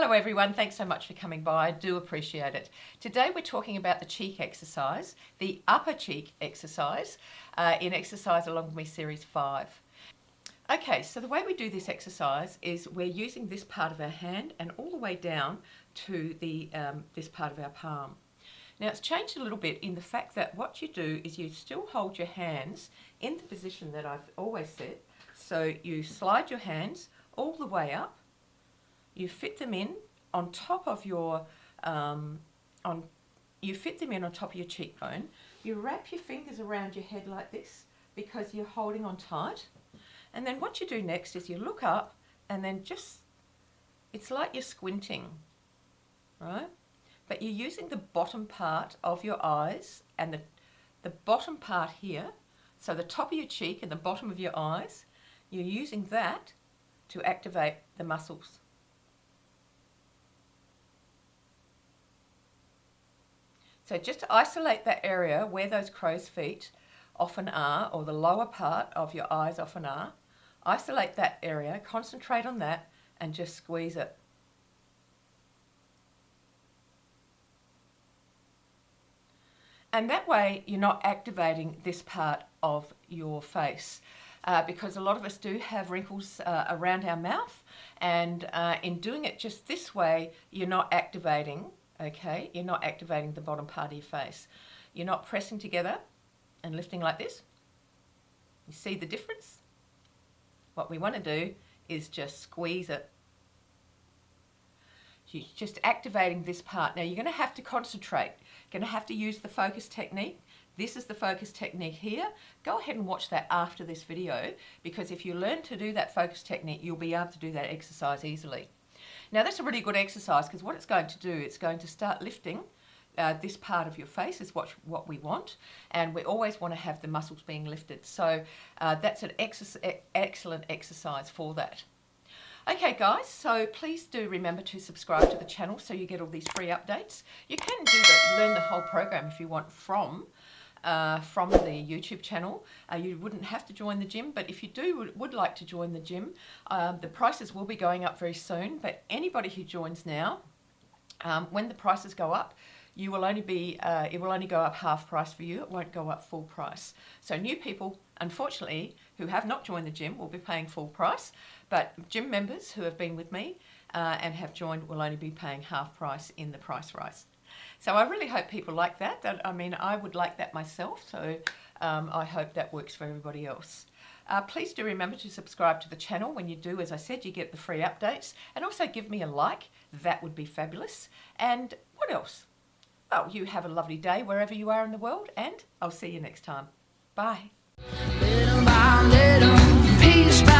Hello everyone, thanks so much for coming by. I do appreciate it. Today we're talking about the cheek exercise, the upper cheek exercise, in exercise along with me series 5. Okay, so the way we do this exercise is we're using this part of our hand and all the way down to the this part of our palm. Now it's changed a little bit in the fact that what you do is you still hold your hands in the position that I've always said. So you slide your hands all the way up. You fit them in on top of your cheekbone. You wrap your fingers around your head like this because you're holding on tight. And then what you do next is you look up and then it's like you're squinting, right? But you're using the bottom part of your eyes and the bottom part here, so the top of your cheek and the bottom of your eyes, you're using that to activate the muscles. So just to isolate that area where those crow's feet often are, or the lower part of your eyes often are, isolate that area, concentrate on that, and just squeeze it. And that way you're not activating this part of your face. Because a lot of us do have wrinkles around our mouth, and in doing it just this way, you're not activating. Okay, you're not activating the bottom part of your face. You're not pressing together and lifting like this. You see the difference? What we want to do is just squeeze it. You're just activating this part. Now you're going to have to concentrate. You're going to have to use the focus technique. This is the focus technique here. Go ahead and watch that after this video, because if you learn to do that focus technique, you'll be able to do that exercise easily. Now that's a really good exercise, because what it's going to do, it's going to start lifting this part of your face is what we want, and we always want to have the muscles being lifted. So that's an excellent exercise for that. Okay guys, so please do remember to subscribe to the channel so you get all these free updates. You can learn the whole program if you want from the YouTube channel. You wouldn't have to join the gym, but if you would like to join the gym, the prices will be going up very soon. But anybody who joins now, when the prices go up, it will only go up half price for you. It won't go up full price. So new people, unfortunately, who have not joined the gym will be paying full price, but gym members who have been with me and have joined will only be paying half price in the price rise. So I really hope people like that. I mean, I would like that myself, so I hope that works for everybody else. Please do remember to subscribe to the channel. When you do, as I said, you get the free updates, and also give me a like. That would be fabulous. And what else? Well, you have a lovely day wherever you are in the world, and I'll see you next time. Bye. Little by little, piece by